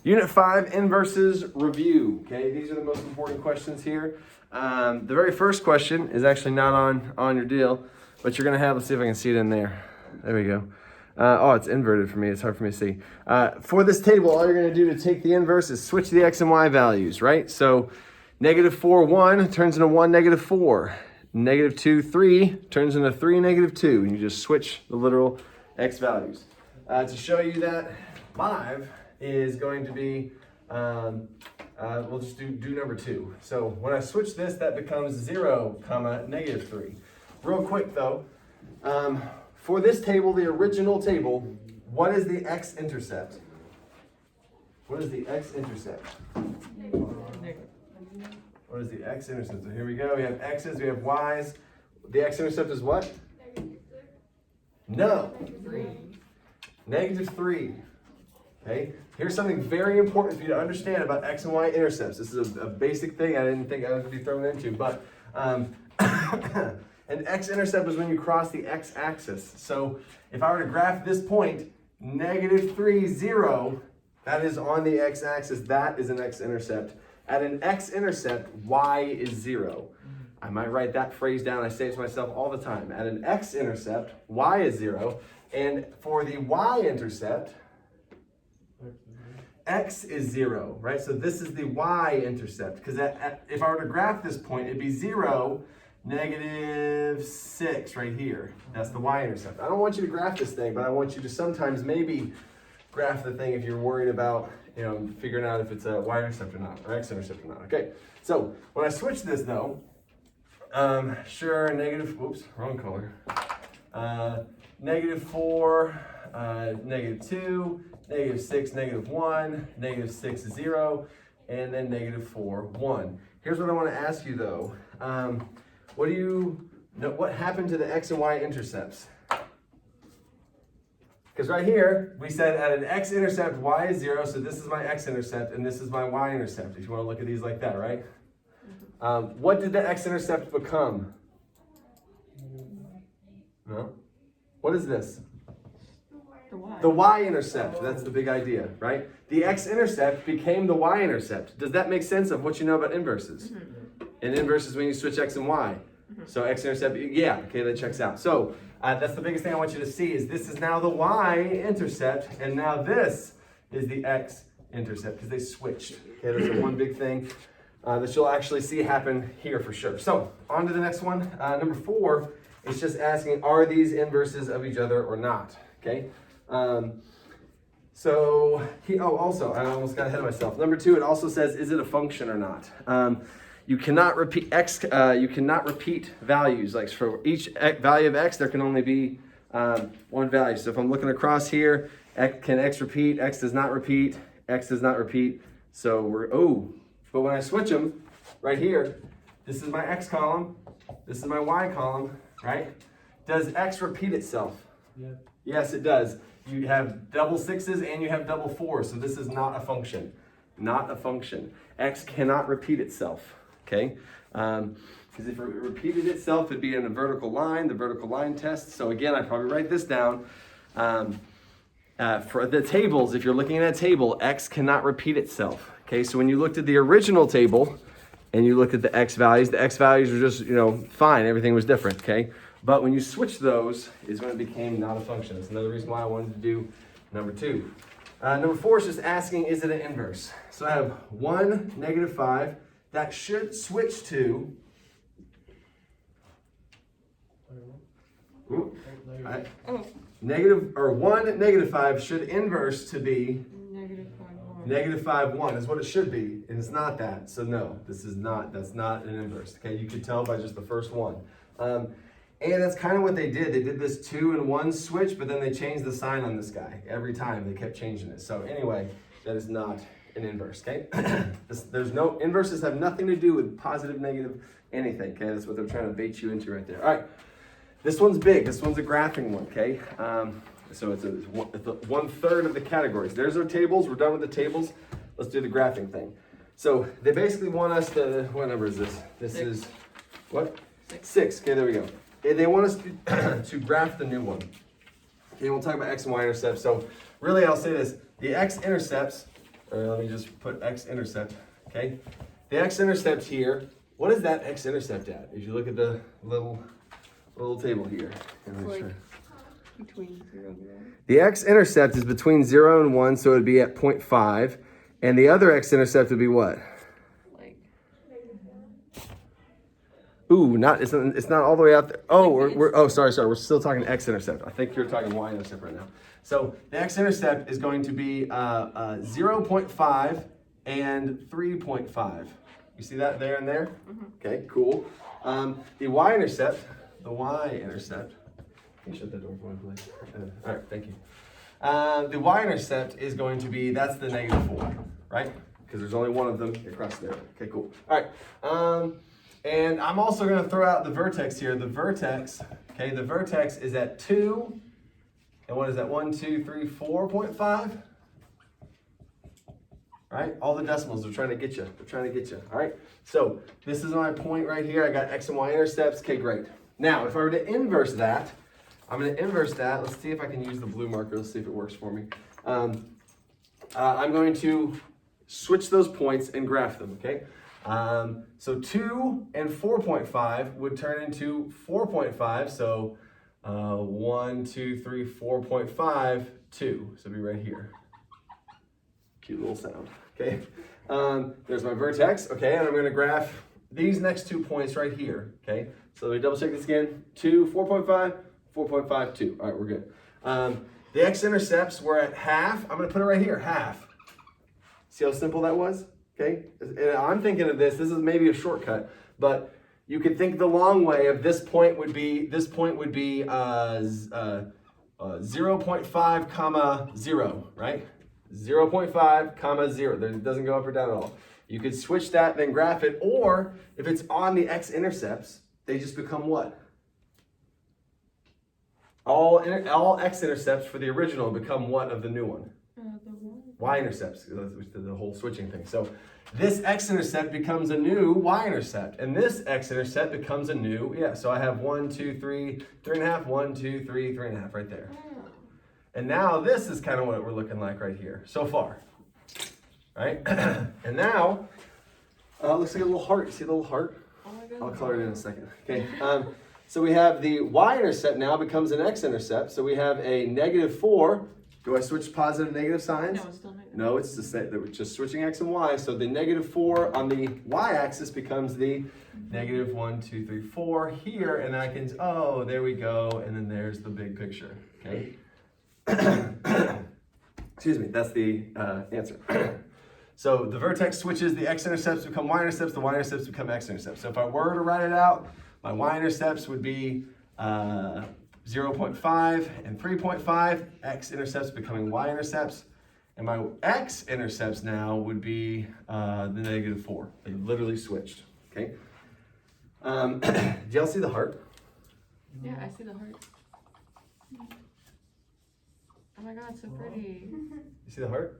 Unit 5, inverses review. Okay, these are the most important questions here. The very first question is actually not on your deal, but you're going to have, let's see if I can see it in there. There we go. Oh, it's inverted for me. It's hard for me to see. For this table, all you're going to do to take the inverse is switch the x and y values, right? So -4, 1 turns into 1, -4. -2, 3 turns into 3, -2. And you just switch the literal x values. To show you that 5 is going to be, we'll just do number 2. So when I switch this, that becomes 0, -3. Real quick though, for this table, the original table, what is the x-intercept? What is the x-intercept? What is the x-intercept? So here we go. We have x's, we have y's. The x-intercept is what? No. -3. Okay. Here's something very important for you to understand about x and y intercepts. This is a basic thing I didn't think I was going to be thrown into, but an x-intercept is when you cross the x-axis. So if I were to graph this point, -3, 0, that is on the x-axis. That is an x-intercept. At an x-intercept, y is 0. I might write that phrase down. I say it to myself all the time. At an x-intercept, y is 0. And for the y-intercept, x is 0, right? So this is the y-intercept. Because if I were to graph this point, it'd be 0, -6 right here. That's the y-intercept. I don't want you to graph this thing, but I want you to sometimes maybe graph the thing if you're worried about, figuring out if it's a y-intercept or not, or x-intercept or not. Okay, so when I switch this though, sure, whoops, wrong color. -4, -2, -6, -1, -6, 0, and then -4, 1. Here's what I want to ask you though. What do you know? What happened to the x and y intercepts? Because right here, we said at an x-intercept, y is 0, so this is my x-intercept, and this is my y-intercept, if you want to look at these like that, right? What did the x-intercept become? No? What is this? The y-intercept. That's the big idea, right? The x-intercept became the y-intercept. Does that make sense of what you know about inverses? And inverses when you switch x and y. So x-intercept, yeah, okay, that checks out. So that's the biggest thing I want you to see is this is now the y-intercept, and now this is the x-intercept because they switched. Okay, that's the one big thing that you'll actually see happen here for sure. So on to the next one. Number 4 is just asking, are these inverses of each other or not? Okay. Also, I almost got ahead of myself. Number 2, it also says, is it a function or not? You cannot repeat you cannot repeat values. Like for each value of x, there can only be one value. So if I'm looking across here, can x repeat? X does not repeat. X does not repeat. So but when I switch them right here, this is my x column, this is my y column, right? Does x repeat itself? Yeah. Yes, it does. You have double 6s and you have double 4s, so this is not a function. Not a function. X cannot repeat itself, okay? Because if it repeated itself, it'd be in a vertical line, the vertical line test. So again, I'd probably write this down. For the tables, if you're looking at a table, X cannot repeat itself, okay? So when you looked at the original table and you looked at the X values were just, fine, everything was different, okay? But when you switch those is when it became not a function. That's another reason why I wanted to do number 2. Number 4 is just asking, is it an inverse? So I have 1, -5. That should switch to... -1, -5 should inverse to be... -5, 1 is what it should be. And it's not that. So no, that's not an inverse. Okay, you could tell by just the first one. And that's kind of what they did. They did this 2 and 1 switch, but then they changed the sign on this guy. Every time they kept changing it. So anyway, that is not an inverse, okay? Inverses have nothing to do with positive, negative, anything, okay? That's what they're trying to bait you into right there. All right, this one's big. This one's a graphing one, okay? So it's 1/3 of the categories. There's our tables. We're done with the tables. Let's do the graphing thing. So they basically want us to, what number is this? This is, what? 6. Okay, there we go. They want us to graph the new one. Okay, we'll talk about x and y intercepts. So really, I'll say this. The x-intercepts or let me just put x-intercept, okay? The x-intercept here, what is that x-intercept at? If you look at the little table here. It's like between 0 and 1. The x-intercept is between 0 and 1, so it would be at 0.5. And the other x-intercept would be what? Like, Ooh, it's not all the way out there. Oh, sorry. We're still talking x-intercept. I think you're talking y-intercept right now. So the x-intercept is going to be 0.5 and 3.5. You see that there and there? Mm-hmm. Okay, cool. The y-intercept, can you shut that door for me, please? All right, thank you. The y-intercept is going to be, that's the -4, right? Because there's only one of them across there. Okay, cool. All right. And I'm also going to throw out the vertex here. The vertex is at 2. And what is that? 1, 2, 3, 4.5. Right? All the decimals, they're trying to get you. All right? So this is my point right here. I got x and y intercepts. Okay, great. Now, if I were to inverse that, I'm going to inverse that. Let's see if I can use the blue marker. Let's see if it works for me. I'm going to switch those points and graph them, okay? So 2 and 4.5 would turn into 4.5. So 1, 2, 3, 4.5, 2. So it'd be right here. Cute little sound, okay? There's my vertex, okay? And I'm going to graph these next 2 points right here, okay? So let me double check this again. 2, 4.5, 4.5, 2. All right, we're good. The x-intercepts were at half. I'm going to put it right here, half. See how simple that was? Okay? And I'm thinking of this is maybe a shortcut, but you could think the long way of this point would be 0.5 comma 0, right? 0.5 comma 0. It doesn't go up or down at all. You could switch that, then graph it, or if it's on the x-intercepts, they just become what? All x-intercepts for the original become what of the new one? Y-intercepts, the whole switching thing. So this x-intercept becomes a new y-intercept, and this x-intercept becomes a new, so I have 1, 2, 3, 3.5, 1, 2, 3, 3.5 right there. And now this is kind of what we're looking like right here so far, right? And now, looks like a little heart. See the little heart? Oh my God. I'll color it in a second. Okay. So we have the y-intercept now becomes an x-intercept. So we have a -4. Do I switch positive and negative signs? No, it's still negative. No, it's just that we're just switching x and y. So the -4 on the y-axis becomes the -1, 2, 3, 4 here, and I can, there we go, and then there's the big picture. Okay. Excuse me, that's the answer. So the vertex switches, the x-intercepts become y-intercepts, the y-intercepts become x-intercepts. So if I were to write it out, my y-intercepts would be 0.5 and 3.5, x-intercepts becoming y-intercepts, and my x-intercepts now would be the -4. They literally switched, okay? Do y'all see the heart? Yeah, I see the heart. Oh my God, so pretty. You see the heart?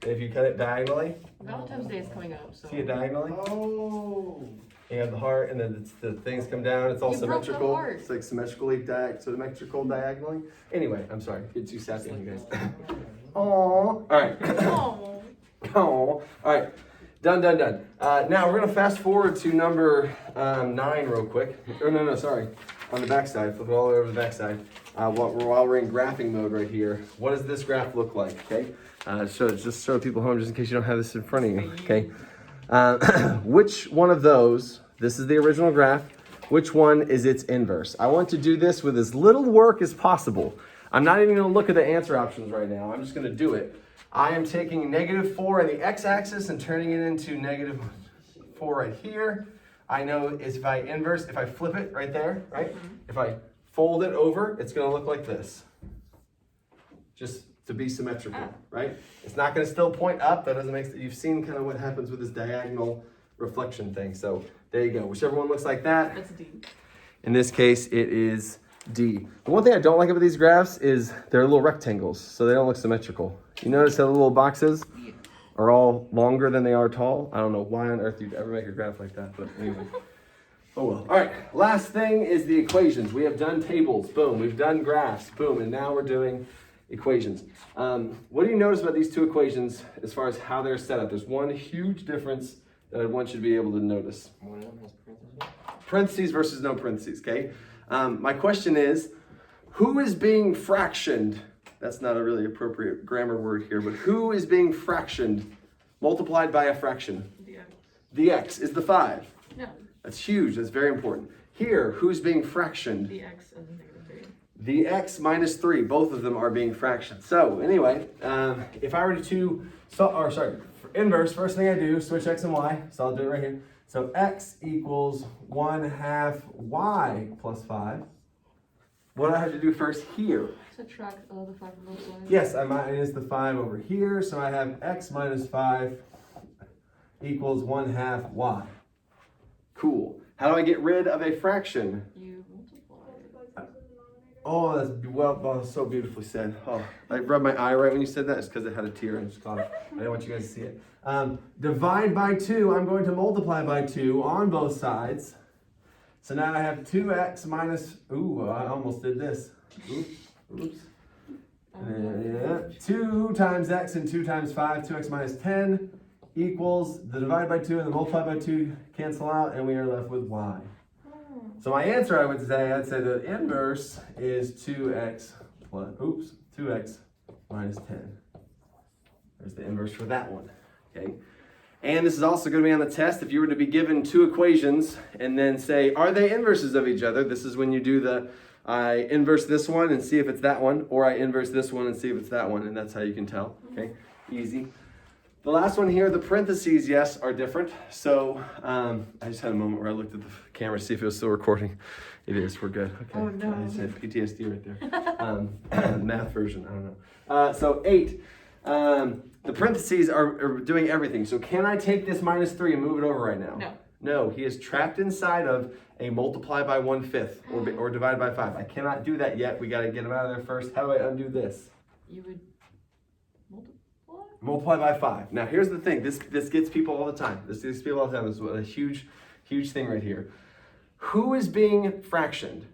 And if you cut it diagonally, Valentine's Day is coming up, so. see it diagonally? Oh. You have the heart, and then the things come down. It's all You broke the symmetrical. heart. It's like symmetrical diagonally. Anyway, I'm sorry. Get too sassy on you guys. Aww. All right. Oh. Oh. All right. Done. Now we're gonna fast forward to number 9 real quick. Oh no, sorry. On the back side. Flip it all the way over the back side. While we're in graphing mode right here. What does this graph look like? Okay. Just show people home just in case you don't have this in front of you. Okay. Which one of those, this is the original graph, which one is its inverse? I want to do this with as little work as possible. I'm not even going to look at the answer options right now. I'm just going to do it. I am taking -4 in the x-axis and turning it into -4 right here. I know if I flip it right there, right? If I fold it over, it's going to look like this. Just to be symmetrical, right? It's not going to still point up. That doesn't make sense. You've seen kind of what happens with this diagonal reflection thing. So there you go. Whichever one looks like that. That's D. In this case, it is D. The one thing I don't like about these graphs is they're little rectangles, so they don't look symmetrical. You notice how the little boxes are all longer than they are tall? I don't know why on earth you'd ever make a graph like that, but anyway. Oh well. All right, last thing is the equations. We have done tables, boom. We've done graphs, boom. And now we're doing equations. What do you notice about these two equations as far as how they're set up? There's one huge difference that I want you to be able to notice. One of them has parentheses. Parentheses versus no parentheses, okay? My question is, who is being fractioned? That's not a really appropriate grammar word here, but who is being fractioned, multiplied by a fraction? The X. The x is the 5. No, That's huge, that's very important. Here, who's being fractioned? the X is -3. The x minus 3, both of them are being fractioned. So anyway, if I were to, for inverse, first thing I do, switch x and y, so I'll do it right here. So x equals 1/2 y plus 5. What do I have to do first here? Subtract all the 5 from both sides. Yes, I minus the 5 over here, so I have x minus 5 equals 1/2 y. Cool. How do I get rid of a fraction? You multiply. Oh, that's so beautifully said. Oh, I rubbed my eye right when you said that. It's because it had a tear and just caught it. I didn't want you guys to see it. Divide by 2. I'm going to multiply by 2 on both sides. So now I have 2x minus, I almost did this. Oops. Yeah. 2 times x and 2 times 5, 2x minus 10 equals the divide by 2 and the multiply by 2 cancel out, and we are left with y. So my answer, I'd say the inverse is 2x minus 10. There's the inverse for that one, okay? And this is also going to be on the test. If you were to be given two equations and then say, are they inverses of each other? This is when you do I inverse this one and see if it's that one, or I inverse this one and see if it's that one, and that's how you can tell, okay? Easy. The last one here, the parentheses, yes, are different. So I just had a moment where I looked at the camera to see if it was still recording. It is, we're good. Okay. Oh, no. I just had PTSD right there. Math version, I don't know. So 8. The parentheses are doing everything. So can I take this minus 3 and move it over right now? No. No, he is trapped inside of a multiply by 1/5 or divide by 5. I cannot do that yet. We got to get him out of there first. How do I undo this? You would multiply? Multiply by 5. Now here's the thing. This gets people all the time. This gets people all the time. This is a huge thing right here. Who is being fractioned?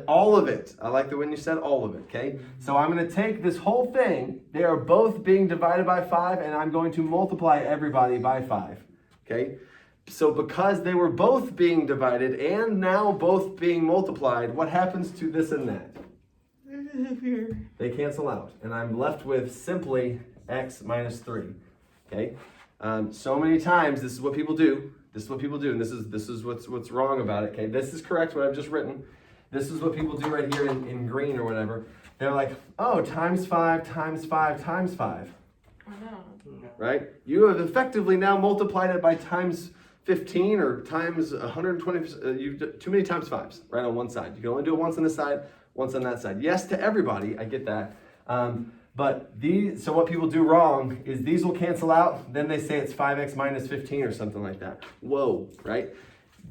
All of it. I like the when you said all of it, okay? So I'm going to take this whole thing. They are both being divided by 5, and I'm going to multiply everybody by 5, okay? So because they were both being divided and now both being multiplied, what happens to this and that? They cancel out, and I'm left with simply x minus 3, okay? So many times, this is what people do. This is what people do, and this is what's wrong about it, okay? This is correct, what I've just written. This is what people do right here in green or whatever. They're like, oh, times 5, times 5, times 5. I know. Right? You have effectively now multiplied it by times 15 or times 120. You've too many times 5s right on one side. You can only do it once on this side, once on that side. Yes, to everybody, I get that. So what people do wrong is these will cancel out. Then they say it's 5x minus 15 or something like that. Whoa, right?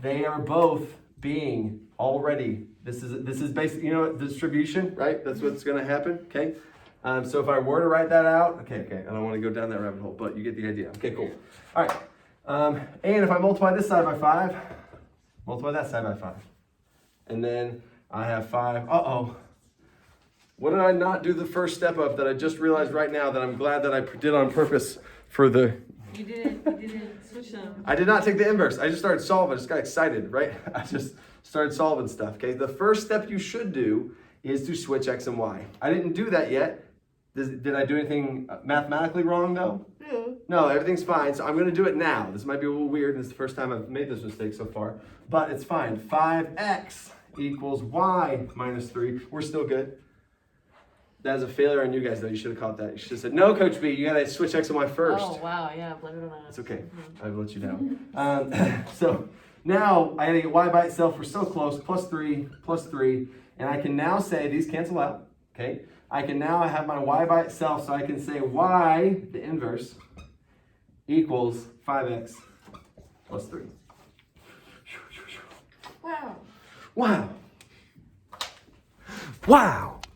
They are both being already. This is basically, distribution, right? That's what's going to happen, okay? So if I were to write that out, okay, I don't want to go down that rabbit hole, but you get the idea. Okay, cool. All right. And if I multiply this side by 5, multiply that side by 5. And then I have 5. What did I not do the first step of that I just realized right now that I'm glad that I did on purpose for the... You didn't switch them. I did not take the inverse. I just started solving. I just got excited, right? I just started solving stuff, okay? The first step you should do is to switch x and y. I didn't do that yet. Did I do anything mathematically wrong, though? Yeah. No, everything's fine. So I'm going to do it now. This might be a little weird, and it's the first time I've made this mistake so far. But it's fine. 5x equals y minus 3. We're still good. That's a failure on you guys, though. You should have caught that. You should have said, no, Coach B, you got to switch x and y first. Oh, wow, yeah, blame it on us. It's okay. I've let you down. So now I gotta get y by itself. We're so close. Plus 3, and I can now say these cancel out. Okay. I can now have my y by itself, so I can say y, the inverse, equals 5x plus 3. Wow. Wow. Wow.